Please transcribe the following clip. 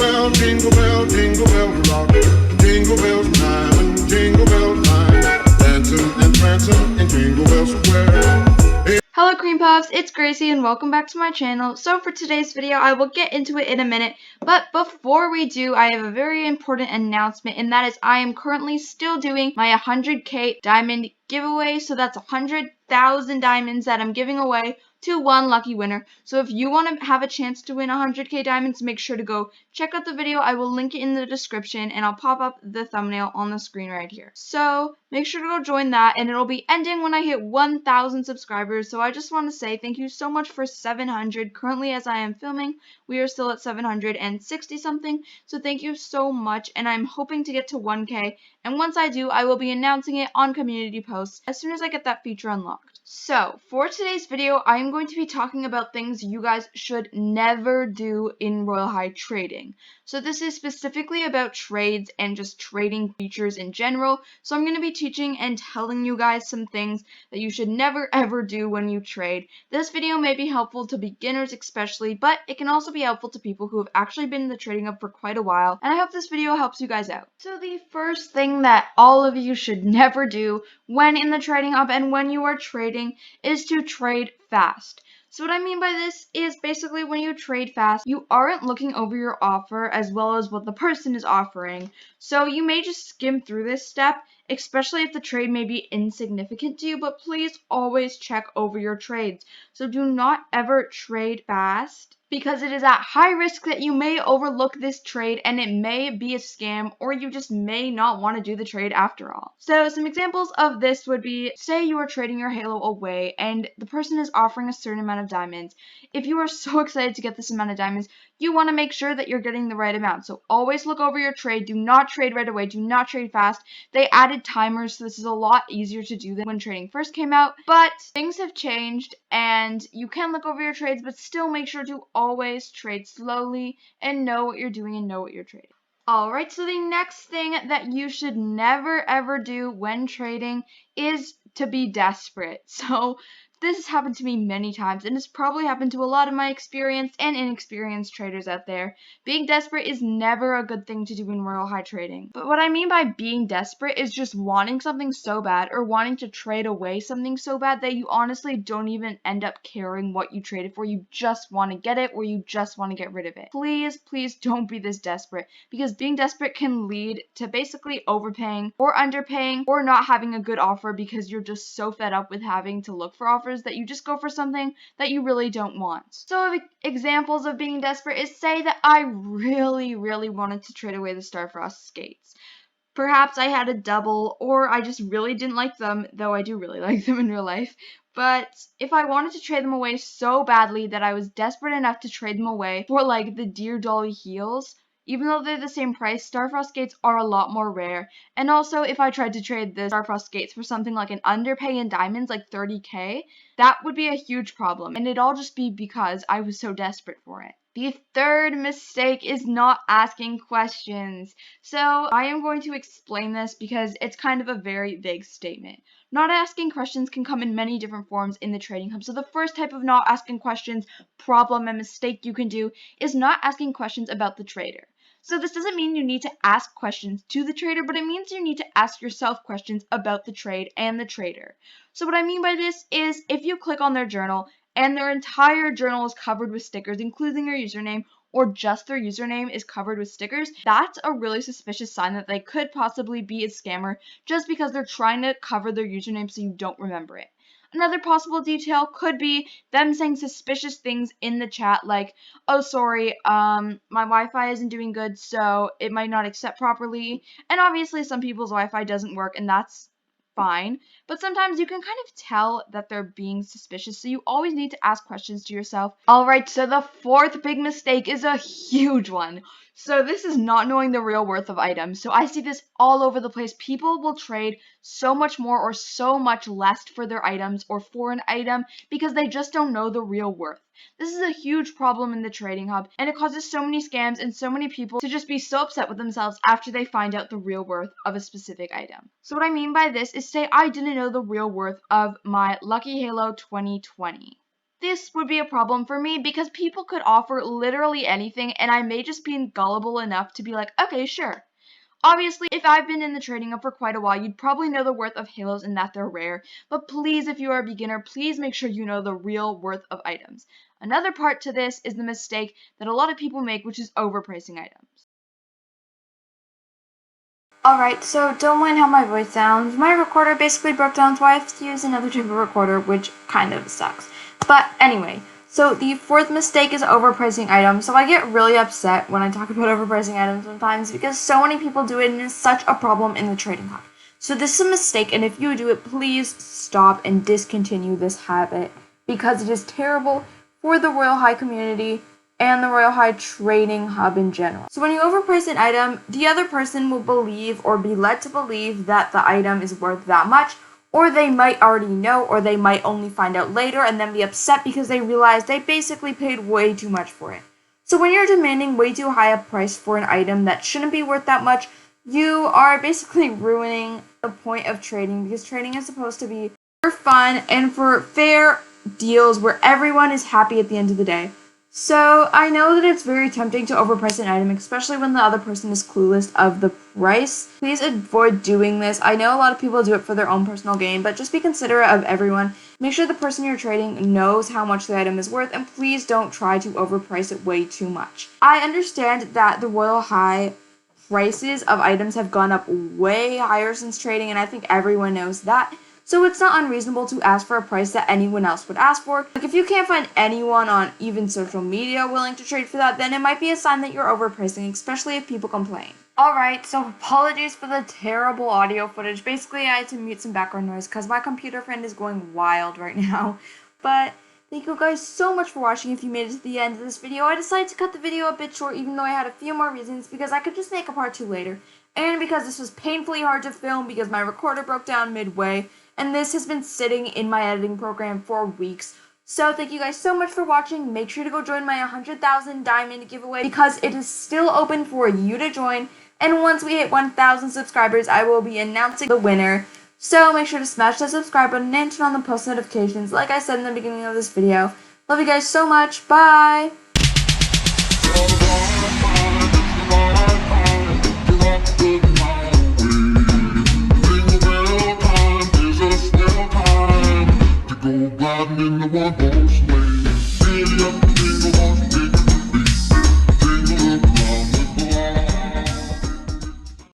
jingle bell rock. Jingle bells chime, jingle bells chime. Dancing and prancing in Jingle Bell Square. Hello Cream Puffs, it's Gracie and welcome back to my channel. So for today's video, I will get into it in a minute, but before we do, I have a very important announcement, and that is I am currently still doing my 100k diamond giveaway. So that's 100,000 diamonds that I'm giving away to one lucky winner. So if you want to have a chance to win 100k diamonds, make sure to go check out the video. I will link it in the description and I'll pop up the thumbnail on the screen right here. So make sure to go join that, and it'll be ending when I hit 1,000 subscribers. So I just want to say thank you so much for 700. Currently, as I am filming, we are still at 760 something. So thank you so much, and I'm hoping to get to 1k. And once I do, I will be announcing it on community posts as soon as I get that feature unlocked. So for today's video, I am going to be talking about things you guys should never do in Royal High trading. So this is specifically about trades and just trading features in general. So I'm going to be teaching and telling you guys some things that you should never ever do when you trade. This video may be helpful to beginners especially, but it can also be helpful to people who have actually been in the trading hub for quite a while, and I hope this video helps you guys out. So the first thing that all of you should never do when in the trading hub and when you are trading is to trade fast. So what I mean by this is basically when you trade fast, you aren't looking over your offer as well as what the person is offering. So you may just skim through this step, especially if the trade may be insignificant to you, but please always check over your trades. So do not ever trade fast, because it is at high risk that you may overlook this trade and it may be a scam, or you just may not want to do the trade after all. So some examples of this would be, say you are trading your Halo away and the person is offering a certain amount of diamonds. If you are so excited to get this amount of diamonds, you want to make sure that you're getting the right amount. So always look over your trade. Do not trade right away. Do not trade fast. They added timers, so this is a lot easier to do than when trading first came out. But things have changed and you can look over your trades, but still make sure to always trade slowly and know what you're doing and know what you're trading. Alright, so the next thing that you should never ever do when trading is to be desperate. So this has happened to me many times, and it's probably happened to a lot of my experienced and inexperienced traders out there. Being desperate is never a good thing to do in Royal High trading. But what I mean by being desperate is just wanting something so bad, or wanting to trade away something so bad that you honestly don't even end up caring what you traded for. You just want to get it, or you just want to get rid of it. Please, please don't be this desperate, because being desperate can lead to basically overpaying or underpaying or not having a good offer because you're just so fed up with having to look for offers that you just go for something that you really don't want. So examples of being desperate is, say that I really wanted to trade away the Starfrost skates. Perhaps I had a double, or I just really didn't like them, though I do really like them in real life. But if I wanted to trade them away so badly that I was desperate enough to trade them away for like the Dear Dolly heels, even though they're the same price, Starfrost skates are a lot more rare. And also, if I tried to trade the Starfrost skates for something like an underpay in diamonds, like 30k, that would be a huge problem. And it'd all just be because I was so desperate for it. The third mistake is not asking questions. So I am going to explain this because it's kind of a very vague statement. Not asking questions can come in many different forms in the trading hub. So the first type of not asking questions problem and mistake you can do is not asking questions about the trader. So this doesn't mean you need to ask questions to the trader, but it means you need to ask yourself questions about the trade and the trader. So what I mean by this is, if you click on their journal and their entire journal is covered with stickers, including their username, or just their username is covered with stickers, that's a really suspicious sign that they could possibly be a scammer just because they're trying to cover their username so you don't remember it. Another possible detail could be them saying suspicious things in the chat like, oh sorry, my Wi-Fi isn't doing good, so it might not accept properly. And obviously some people's Wi-Fi doesn't work, and that's fine, but sometimes you can kind of tell that they're being suspicious, so you always need to ask questions to yourself. Alright, so the fourth big mistake is a huge one. So this is not knowing the real worth of items. So I see this all over the place. People will trade so much more or so much less for their items or for an item because they just don't know the real worth. This is a huge problem in the trading hub, and it causes so many scams and so many people to just be so upset with themselves after they find out the real worth of a specific item. So what I mean by this is, say I didn't know the real worth of my Lucky Halo 2020. this would be a problem for me because people could offer literally anything and I may just be gullible enough to be like, okay, sure. Obviously, if I've been in the trading up for quite a while, you'd probably know the worth of halos and that they're rare, but please, if you are a beginner, please make sure you know the real worth of items. Another part to this is the mistake that a lot of people make, which is overpricing items. Alright, so don't mind how my voice sounds. My recorder basically broke down, so I have to use another type of recorder, which kind of sucks. But anyway, so the fourth mistake is overpricing items. So I get really upset when I talk about overpricing items sometimes because so many people do it and it's such a problem in the trading hub. So this is a mistake, and if you do it, please stop and discontinue this habit because it is terrible for the Royal High community and the Royal High trading hub in general. So when you overprice an item, the other person will believe or be led to believe that the item is worth that much, or they might already know, or they might only find out later and then be upset because they realize they basically paid way too much for it. So when you're demanding way too high a price for an item that shouldn't be worth that much, you are basically ruining the point of trading, because trading is supposed to be for fun and for fair deals where everyone is happy at the end of the day. So I know that it's very tempting to overprice an item, especially when the other person is clueless of the price. Please avoid doing this. I know a lot of people do it for their own personal gain, but just be considerate of everyone. Make sure the person you're trading knows how much the item is worth, and please don't try to overprice it way too much. I understand that the Royal High prices of items have gone up way higher since trading, and I think everyone knows that. So it's not unreasonable to ask for a price that anyone else would ask for. Like, if you can't find anyone on even social media willing to trade for that, then it might be a sign that you're overpricing, especially if people complain. Alright, so apologies for the terrible audio footage. Basically, I had to mute some background noise because my computer friend is going wild right now. But thank you guys so much for watching. If you made it to the end of this video, I decided to cut the video a bit short, even though I had a few more reasons, because I could just make a part 2 later. And because this was painfully hard to film because my recorder broke down midway. And this has been sitting in my editing program for weeks. So thank you guys so much for watching. Make sure to go join my 100,000 diamond giveaway because it is still open for you to join. And once we hit 1,000 subscribers, I will be announcing the winner. So make sure to smash that subscribe button and turn on the post notifications like I said in the beginning of this video. Love you guys so much. Bye!